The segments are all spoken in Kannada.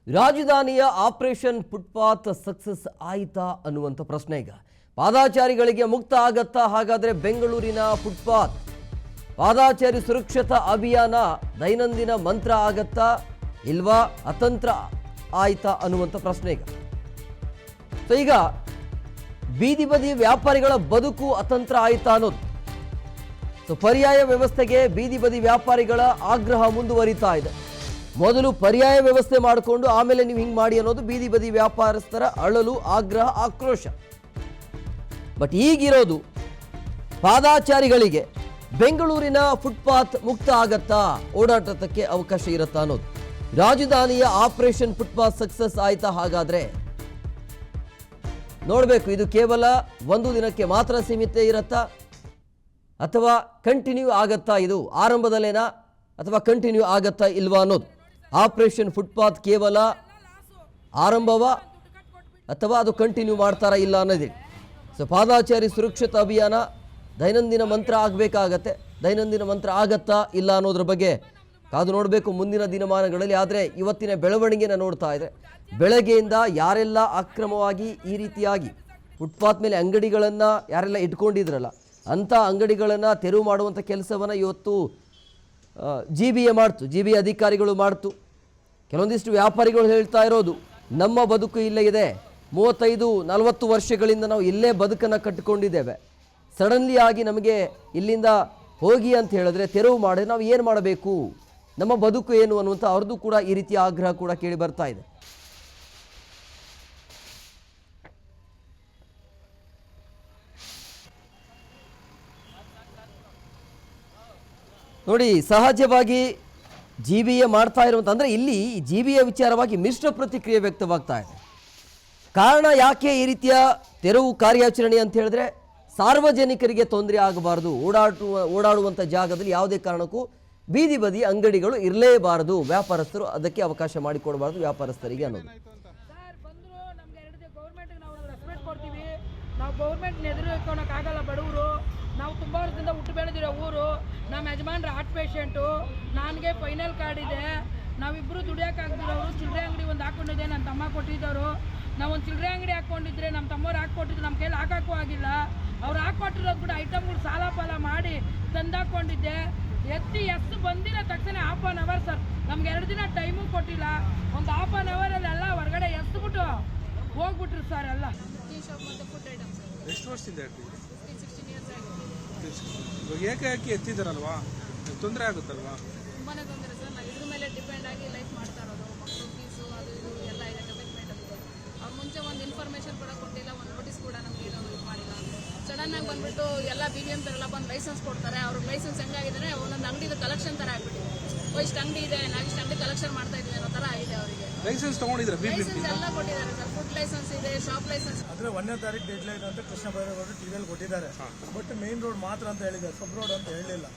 ರಾಜಧಾನಿಯ ಆಪರೇಷನ್ ಫುಟ್ಪಾತ್ ಸಕ್ಸಸ್ ಆಯಿತಾ ಅನ್ನುವಂಥ ಪ್ರಶ್ನೆ ಈಗ ಪಾದಾಚಾರಿಗಳಿಗೆ ಮುಕ್ತ ಆಗತ್ತಾ? ಹಾಗಾದ್ರೆ ಬೆಂಗಳೂರಿನ ಫುಟ್ಪಾತ್ ಪಾದಾಚಾರಿ ಸುರಕ್ಷತಾ ಅಭಿಯಾನ ದೈನಂದಿನ ಮಂತ್ರ ಆಗತ್ತಾ ಇಲ್ವಾ, ಅತಂತ್ರ ಆಯ್ತಾ ಅನ್ನುವಂಥ ಪ್ರಶ್ನೆ ಈಗ. ಸೊ ಈಗ ಬೀದಿ ಬದಿ ವ್ಯಾಪಾರಿಗಳ ಬದುಕು ಅತಂತ್ರ ಆಯ್ತಾ ಅನ್ನೋದು. ಸೊ ಪರ್ಯಾಯ ವ್ಯವಸ್ಥೆಗೆ ಬೀದಿ ಬದಿ ವ್ಯಾಪಾರಿಗಳ ಆಗ್ರಹ ಮುಂದುವರಿತಾ ಇದೆ. ಮೊದಲು ಪರ್ಯಾಯ ವ್ಯವಸ್ಥೆ ಮಾಡಿಕೊಂಡು ಆಮೇಲೆ ನೀವು ಹಿಂಗೆ ಮಾಡಿ ಅನ್ನೋದು ಬೀದಿ ಬದಿ ವ್ಯಾಪಾರಸ್ಥರ ಅಳಲು, ಆಗ್ರಹ, ಆಕ್ರೋಶ. ಬಟ್ ಈಗಿರೋದು ಪಾದಾಚಾರಿಗಳಿಗೆ ಬೆಂಗಳೂರಿನ ಫುಟ್ಪಾತ್ ಮುಕ್ತ ಆಗತ್ತಾ, ಓಡಾಟಕ್ಕೆ ಅವಕಾಶ ಇರುತ್ತಾ ಅನ್ನೋದು. ರಾಜಧಾನಿಯ ಆಪರೇಷನ್ ಫುಟ್ಪಾತ್ ಸಕ್ಸಸ್ ಆಯ್ತಾ? ಹಾಗಾದ್ರೆ ನೋಡಬೇಕು, ಇದು ಕೇವಲ ಒಂದು ದಿನಕ್ಕೆ ಮಾತ್ರ ಸೀಮಿತ ಇರುತ್ತಾ ಅಥವಾ ಕಂಟಿನ್ಯೂ ಆಗತ್ತಾ? ಇದು ಆರಂಭದಲ್ಲೇನಾ ಅಥವಾ ಕಂಟಿನ್ಯೂ ಆಗತ್ತಾ ಇಲ್ವಾ ಅನ್ನೋದು. ಆಪರೇಷನ್ ಫುಟ್ಪಾತ್ ಕೇವಲ ಆರಂಭವ ಅಥವಾ ಅದು ಕಂಟಿನ್ಯೂ ಮಾಡ್ತಾರಾ ಇಲ್ಲ ಅನ್ನೋದಿದೆ. ಸೊ ಪಾದಾಚಾರಿ ಸುರಕ್ಷತಾ ಅಭಿಯಾನ ದೈನಂದಿನ ಮಂತ್ರ ಆಗಬೇಕಾಗತ್ತೆ. ದೈನಂದಿನ ಮಂತ್ರ ಆಗತ್ತಾ ಇಲ್ಲ ಅನ್ನೋದ್ರ ಬಗ್ಗೆ ಕಾದು ನೋಡಬೇಕು ಮುಂದಿನ ದಿನಮಾನಗಳಲ್ಲಿ. ಆದರೆ ಇವತ್ತಿನ ಬೆಳವಣಿಗೆನ ನೋಡ್ತಾ ಇದ್ರೆ ಬೆಳಗ್ಗೆಯಿಂದ ಯಾರೆಲ್ಲ ಅಕ್ರಮವಾಗಿ ಈ ರೀತಿಯಾಗಿ ಫುಟ್ಪಾತ್ ಮೇಲೆ ಅಂಗಡಿಗಳನ್ನು ಯಾರೆಲ್ಲ ಇಟ್ಕೊಂಡಿದ್ರಲ್ಲ ಅಂಥ ಅಂಗಡಿಗಳನ್ನು ತೆರವು ಮಾಡುವಂಥ ಕೆಲಸವನ್ನು ಇವತ್ತು ಜಿ ಬಿ ಅಧಿಕಾರಿಗಳು ಮಾಡ್ತು. ಕೆಲವೊಂದಿಷ್ಟು ವ್ಯಾಪಾರಿಗಳು ಹೇಳ್ತಾ ಇರೋದು, ನಮ್ಮ ಬದುಕು ಇಲ್ಲೇ ಇದೆ, 35-40 ವರ್ಷಗಳಿಂದ ನಾವು ಇಲ್ಲೇ ಬದುಕನ್ನು ಕಟ್ಟಿಕೊಂಡಿದ್ದೇವೆ, ಸಡನ್ಲಿ ಆಗಿ ನಮಗೆ ಇಲ್ಲಿಂದ ಹೋಗಿ ಅಂತ ಹೇಳಿದ್ರೆ ತೆರವು ಮಾಡಿದ್ರೆ ನಾವು ಏನು ಮಾಡಬೇಕು, ನಮ್ಮ ಬದುಕು ಏನು ಅನ್ನುವಂಥ ಅವ್ರದ್ದು ಕೂಡ ಈ ರೀತಿಯ ಆಗ್ರಹ ಕೂಡ ಕೇಳಿ ಬರ್ತಾ ಇದೆ. ನೋಡಿ, ಸಹಜವಾಗಿ ಜಿ.ಬಿ.ಎ ಮಾಡ್ತಾ ಇರುವಂಥ ಅಂದರೆ ಇಲ್ಲಿ ಜಿ.ಬಿ.ಎ ವಿಚಾರವಾಗಿ ಮಿಶ್ರ ಪ್ರತಿಕ್ರಿಯೆ ವ್ಯಕ್ತವಾಗ್ತಾ ಇದೆ. ಕಾರಣ ಯಾಕೆ ಈ ರೀತಿಯ ತೆರವು ಕಾರ್ಯಾಚರಣೆ ಅಂತ ಹೇಳಿದ್ರೆ ಸಾರ್ವಜನಿಕರಿಗೆ ತೊಂದರೆ ಆಗಬಾರ್ದು, ಓಡಾಡುವಂಥ ಜಾಗದಲ್ಲಿ ಯಾವುದೇ ಕಾರಣಕ್ಕೂ ಬೀದಿ ಬದಿ ಅಂಗಡಿಗಳು ಇರಲೇಬಾರದು, ವ್ಯಾಪಾರಸ್ಥರು ಅದಕ್ಕೆ ಅವಕಾಶ ಮಾಡಿಕೊಡಬಾರ್ದು ವ್ಯಾಪಾರಸ್ಥರಿಗೆ ಅನ್ನೋದು. ನಾವು ಗೌರ್ಮೆಂಟ್ನ ಎದುರುಕೊಳ್ಳೋಕ್ಕಾಗಲ್ಲ, ಬಡವರು ನಾವು ತುಂಬ ವರ್ಷದಿಂದ ಹುಟ್ಟು ಬೆಳೆದಿರೋ ಊರು, ನಮ್ಮ ಯಜಮಾನ್ರ ಹಾರ್ಟ್ ಪೇಷೆಂಟು, ನನಗೆ ಫೈನಲ್ ಕಾರ್ಡ್ ಇದೆ, ನಾವಿಬ್ಬರು ದುಡಿಯೋಕ್ಕಾಗ್ದಿರೋರು, ಚಿಲ್ಲರೆ ಅಂಗಡಿ ಒಂದು ಹಾಕ್ಕೊಂಡಿದ್ದೆ, ನನ್ನ ತಮ್ಮ ಕೊಟ್ಟಿದ್ದವರು, ನಾವೊಂದು ಚಿಲ್ಲರೆ ಅಂಗಡಿ ಹಾಕ್ಕೊಂಡಿದ್ರೆ ನಮ್ಮ ತಮ್ಮವ್ರು ಹಾಕ್ಕೊಟ್ಟಿದ್ದು ನಮ್ಮ ಕೈಲಿ ಹಾಕೋಕ್ಕೂ ಆಗಿಲ್ಲ, ಅವ್ರು ಹಾಕ್ಕೊಟ್ಟಿರೋದು ಕೂಡ ಐಟಮ್ಗಳು ಸಾಲ ಪಾಲ ಮಾಡಿ ತಂದಾಕ್ಕೊಂಡಿದ್ದೆ, ಎಷ್ಟು ಬಂದಿರೋ ತಕ್ಷಣ ಹಾಫ್ ಆನ್ ಅವರ್ ಸರ್, ನಮ್ಗೆ 2 ದಿನ ಟೈಮು ಕೊಟ್ಟಿಲ್ಲ, ಒಂದು ಹಾಫ್ ಆನ್ ಅವರಲ್ಲಿ ಎಲ್ಲ ಹೊರಗಡೆ ಎಸ್ಬಿಟ್ಟು ಹೋಗ್ಬಿಟ್ರು ಸರ್ ಎಲ್ಲ. ಟೀ ಶಾಪ್ ಮತ್ತು ಫುಡ್ ಐಟಮ್ಸ್. ಎಷ್ಟು ವರ್ಷದಿಂದ 15-16 ಇಯರ್ಸ್ ಆಗಿದೆ. ಏಕೆ ಎತ್ತಿದ್ದಾರಲ್ವಾ, ತೊಂದರೆ ಆಗುತ್ತಲ್ವಾ? ತುಂಬಾ ತೊಂದರೆ ಸರ್, ನಾವು ಇದ್ರ ಮೇಲೆ ಡಿಪೆಂಡ್ ಆಗಿ ಲೈಫ್ ಮಾಡ್ತಾ ಇರೋದು, ಮಕ್ಕಳು ಫೀಸು ಅದು ಇದು ಎಲ್ಲ ಇದೆ, ಕಮಿಟ್ಮೆಂಟ್ ಆಗಿದೆ. ಅವ್ರು ಮುಂಚೆ ಒಂದು ಇನ್ಫಾರ್ಮೇಷನ್ ಕೂಡ ಕೊಟ್ಟಿಲ್ಲ, ಒಂದು ನೋಟಿಸ್ ಕೂಡ ನಮಗೆ ಇದು ಮಾಡಿಲ್ಲ. ಸಡನ್ನಾಗಿ ಬಂದುಬಿಟ್ಟು ಎಲ್ಲ BBM ಥರ ಬಂದು ಲೈಸೆನ್ಸ್ ಕೊಡ್ತಾರೆ. ಅವ್ರಿಗೆ ಲೈಸೆನ್ಸ್ ಹೆಂಗಾಗಿದ್ದಾರೆ, ಒಂದೊಂದು ಅಂಗಡಿದು ಕಲೆಕ್ಷನ್ ಥರ ಆಗ್ಬಿಟ್ಟಿದೆ. ಇಷ್ಟು ಅಂಗಡಿ ಇದೆ, ನಾವು ಇಷ್ಟು ಅಂಗಡಿ ಕಲೆಕ್ಷನ್ ಮಾಡ್ತಾ ಇದ್ದೀವಿ ಅನ್ನೋ ಥರ ಇದೆ ಅವರಿಗೆ. ಲೈಸೆನ್ಸ್ ತಗೊಂಡಿದ್ರೆ ಲೈಸೆನ್ಸ್ ಎಲ್ಲ ಕೊಟ್ಟಿದ್ದಾರೆ ಸರ್, ಫುಡ್ ಲೈಸೆನ್ಸ್ ಇದೆ, ಶಾಪ್ ಲೈಸೆನ್ಸ್. ಅಂದರೆ 1ನೇ ತಾರೀಕು ಡೆಡ್ ಲೈನ್ ಅಂತ ಕೃಷ್ಣ ಬೈರೇಗೌಡರು ಟಿವಿಯಲ್ಲಿ ಕೊಟ್ಟಿದ್ದಾರೆ. ಬಟ್ ಮೇನ್ ರೋಡ್ ಮಾತ್ರ ಅಂತ ಹೇಳಿದ್ದಾರೆ, ಸಬ್ ರೋಡ್ ಅಂತ ಹೇಳಿಲ್ಲ.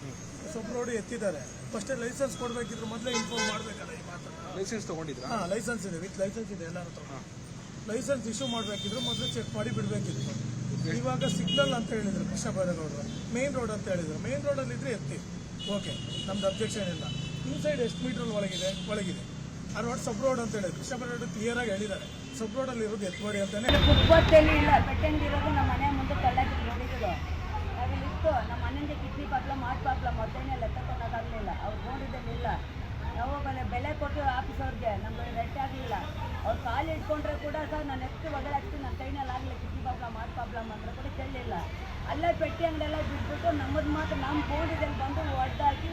ಸಬ್ ರೋಡ್ ಎತ್ತಿದ್ದಾರೆ. ಫಸ್ಟೇ ಲೈಸೆನ್ಸ್ ಕೊಡಬೇಕಿದ್ರು ಮೊದಲೇ ಇನ್ಫಾರ್ಮ್ ಮಾಡಬೇಕಲ್ಲ. ಈ ಮಾತ್ರ ಲೈಸೆನ್ಸ್ ತಗೊಂಡಿದ್ರ? ಹಾಂ, ಲೈಸೆನ್ಸ್ ಇದೆ, ವಿತ್ ಲೈಸೆನ್ಸ್ ಇದೆ ಎಲ್ಲರೂ. ಲೈಸೆನ್ಸ್ ಇಶ್ಯೂ ಮಾಡಬೇಕಿದ್ರು ಮೊದಲು ಚೆಕ್ ಮಾಡಿ ಬಿಡಬೇಕಿತ್ತು. ಇವಾಗ ಸಿಗ್ನಲ್ ಅಂತ ಹೇಳಿದ್ರು ಕೃಷ್ಣ ಬೈರೇಗೌಡರು, ಮೇನ್ ರೋಡ್ ಅಂತ ಹೇಳಿದ್ರು. ಮೇನ್ ರೋಡಲ್ಲಿ ಇದ್ರೆ ಎತ್ತಿ, ಓಕೆ, ನಮ್ದು ಅಬ್ಜೆಕ್ಷನ್ ಇಲ್ಲ. ಇನ್ಸೈಡ್ ಎಷ್ಟು ಮೀಟರ್ ಒಳಗಿದೆ 60 ಸಬ್ ರೋಡ್ ಅಂತ ಹೇಳಿದ್ರು. ಕೃಷ್ಣ ಬೈರೇಗೌಡರು ಕ್ಲಿಯರ್ ಆಗಿ ಹೇಳಿದ್ದಾರೆ, ಸಬ್ ರೋಡಲ್ಲಿ ಇರೋದು ಎತ್ಬೇಡಿ ಅಂತಾನೆ. ಫುಟ್ಪಾತಲ್ಲಿ ಇಲ್ಲ, ಪೆಟ್ಟಂಗಿರೋದು ನಮ್ಮ ಮನೆ ಮುಂದೆ ಕಲ್ಲಾಗಿ ನೋಡಿದ್ರು. ನಾವಿಲ್ಲಿತ್ತು ನಮ್ಮ ಮನೆಯಿಂದ ಕಿಡ್ನಿ ಪ್ರಾಬ್ಲಮ್, ಹಾರ್ಟ್ ಪ್ರಾಬ್ಲಮ್, ಮೊದಲನೇ ಲೆಕ್ಕಕ್ಕಾಗಲಿಲ್ಲ. ಅವ್ರು ನೋಡಿದ್ದಿಲ್ಲ. ನಾವು ಬೆಲೆ ಕೊಟ್ಟು ಆಫೀಸವ್ರಿಗೆ ನಮಗೆ ರೆಟ್ ಆಗಲಿಲ್ಲ. ಅವ್ರು ಕಾಲು ಇಟ್ಕೊಂಡ್ರೆ ಕೂಡ ಸರ್ ನಾನು ಎಷ್ಟು ಒಗಳೆ ಹಾಕ್ತೀನಿ, ನನ್ನ ಕೈನಲ್ಲಿ ಆಗಲಿ, ಕಿಡ್ನಿ ಪ್ರಾಬ್ಲಮ್, ಹಾರ್ಟ್ ಪ್ರಾಬ್ಲಮ್ ಅಂದ್ರೆ ಕೂಡ ಕೇಳಲಿಲ್ಲ. ಅಲ್ಲೇ ಪೆಟ್ಟಿ ಅಂಗಡೆಲ್ಲ ಬಿಟ್ಬಿಟ್ಟು ನಮ್ಮದು ಮಾತ್ರ ನಮ್ಮ ಬೋರ್ಡಿದಲ್ಲಿ ಬಂದು ಒಡ್ಡಾಕಿ